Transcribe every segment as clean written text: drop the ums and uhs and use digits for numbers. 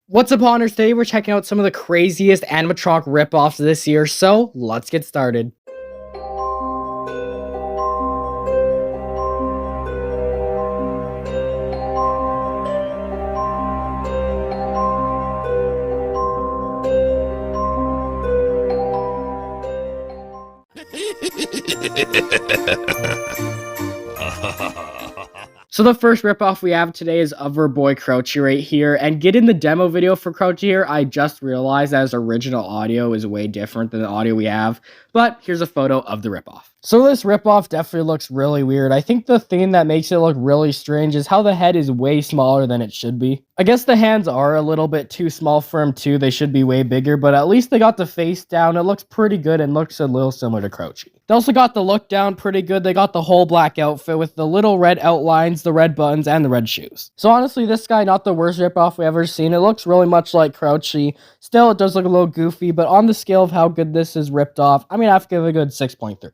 What's up, Honors? Today we're checking out some of the craziest animatronic ripoffs this year, so let's get started. So the first ripoff we have today is of our boy Crouchy right here, and getting the demo video for Crouchy here, I just realized that his original audio is way different than the audio we have, but here's a photo of the ripoff. So this ripoff definitely looks really weird. I think the thing that makes it look really strange is how the head is way smaller than it should be. I guess the hands are a little bit too small for him too, they should be way bigger, but at least they got the face down. It looks pretty good and looks a little similar to Crouchy. They also got the look down pretty good. They got the whole black outfit with the little red outlines, the red buttons, and the red shoes. So honestly, this guy, not the worst ripoff we ever seen. It looks really much like Crouchy. Still, it does look a little goofy, but on the scale of how good this is ripped off, I mean, I have to give it a good 6.3.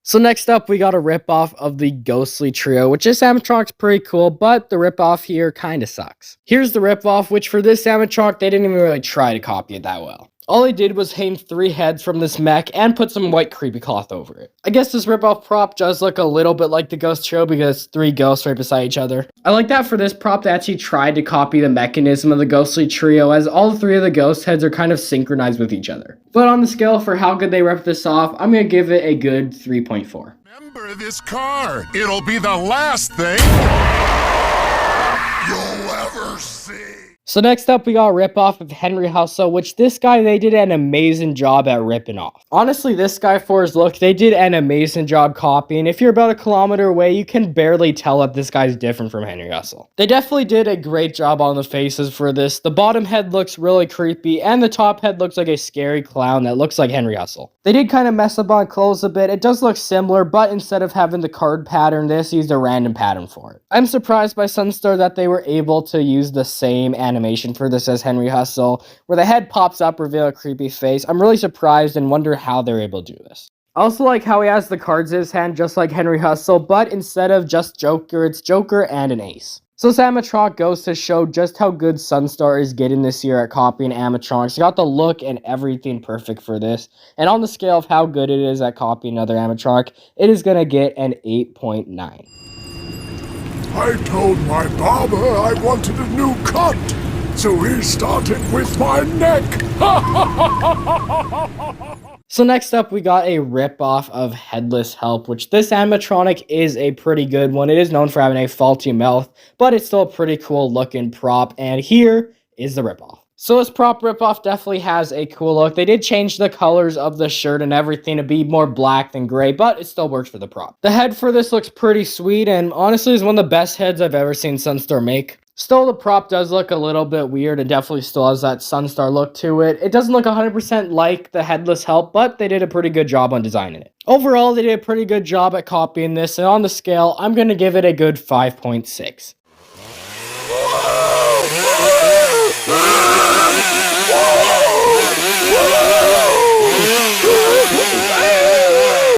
So next up, we got a ripoff of the Ghostly Trio, which this animatronic's pretty cool, but the ripoff here kind of sucks. Here's the ripoff, which for this animatronic, they didn't even really try to copy it that well. All they did was hang 3 heads from this mech and put some white creepy cloth over it. I guess this ripoff prop does look a little bit like the Ghost Trio because 3 ghosts right beside each other. I like that for this prop they actually tried to copy the mechanism of the Ghostly Trio, as all 3 of the ghost heads are kind of synchronized with each other. But on the scale for how good they ripped this off, I'm going to give it a good 3.4. Remember this car. It'll be the last thing you'll ever see. So next up, we got a ripoff of Henry Hustle, which this guy, they did an amazing job at ripping off. Honestly, this guy, for his look, they did an amazing job copying. If you're about a kilometer away, you can barely tell that this guy's different from Henry Hustle. They definitely did a great job on the faces for this. The bottom head looks really creepy, and the top head looks like a scary clown that looks like Henry Hustle. They did kind of mess up on clothes a bit. It does look similar, but instead of having the card pattern, this used a random pattern for it. I'm surprised by Sunstar that they were able to use the same animation for this as Henry Hustle, where the head pops up, reveal a creepy face. I'm really surprised and wonder how they're able to do this. I also like how he has the cards in his hand just like Henry Hustle, but instead of just Joker, it's Joker and an ace. So this animatronic goes to show just how good Sunstar is getting this year at copying animatronics. He got the look and everything perfect for this. And on the scale of how good it is at copying another animatronic, it is going to get an 8.9. I told my barber I wanted a new cut, so he started with my neck. So next up, we got a ripoff of Headless Help, which this animatronic is a pretty good one. It is known for having a faulty mouth, but it's still a pretty cool looking prop, and here is the ripoff. So this prop ripoff definitely has a cool look. They did change the colors of the shirt and everything to be more black than gray, but it still works for the prop. The head for this looks pretty sweet, and honestly is one of the best heads I've ever seen Sunstar make. Still, the prop does look a little bit weird and definitely still has that Sunstar look to it. It doesn't look 100% like the Headless Help, but they did a pretty good job on designing it. Overall, they did a pretty good job at copying this, and on the scale, I'm going to give it a good 5.6.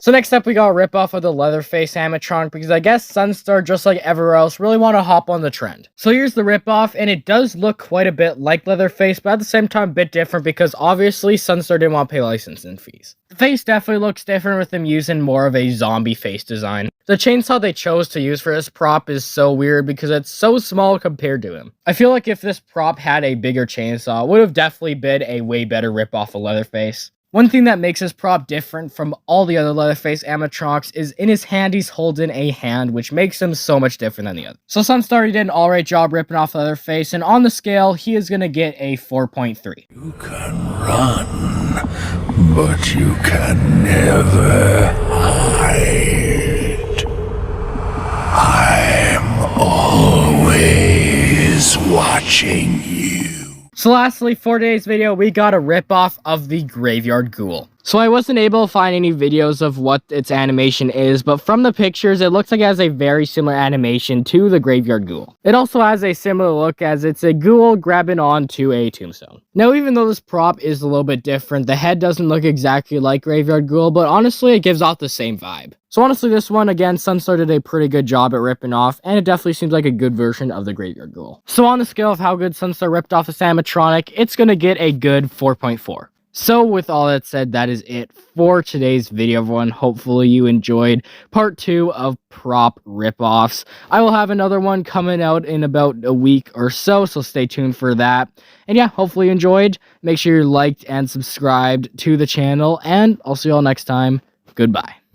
So next up, we got a ripoff of the Leatherface animatronic because I guess Sunstar, just like everywhere else, really want to hop on the trend. So here's the ripoff, and it does look quite a bit like Leatherface, but at the same time a bit different because obviously Sunstar didn't want to pay licensing fees. The face definitely looks different with them using more of a zombie face design. The chainsaw they chose to use for this prop is so weird because it's so small compared to him. I feel like if this prop had a bigger chainsaw, it would have definitely been a way better ripoff of Leatherface. One thing that makes this prop different from all the other Leatherface animatronics is in his hand he's holding a hand, which makes him so much different than the other. So Sunstar did an alright job ripping off Leatherface, and on the scale, he is going to get a 4.3. You can run, but you can never hide. I'm always watching you. So lastly, for today's video, we got a ripoff of the Graveyard Ghoul. So I wasn't able to find any videos of what its animation is, but from the pictures, it looks like it has a very similar animation to the Graveyard Ghoul. It also has a similar look as it's a ghoul grabbing onto a tombstone. Now, even though this prop is a little bit different, the head doesn't look exactly like Graveyard Ghoul, but honestly, it gives off the same vibe. So honestly, this one, again, Sunstar did a pretty good job at ripping off, and it definitely seems like a good version of the Graveyard Ghoul. So on the scale of how good Sunstar ripped off this animatronic, it's gonna get a good 4.4. So with all that said, that is it for today's video, everyone. Hopefully you enjoyed part 2 of prop ripoffs. I will have another one coming out in about a week or so stay tuned for that. And yeah, hopefully you enjoyed. Make sure you liked and subscribed to the channel, and I'll see you all next time. Goodbye.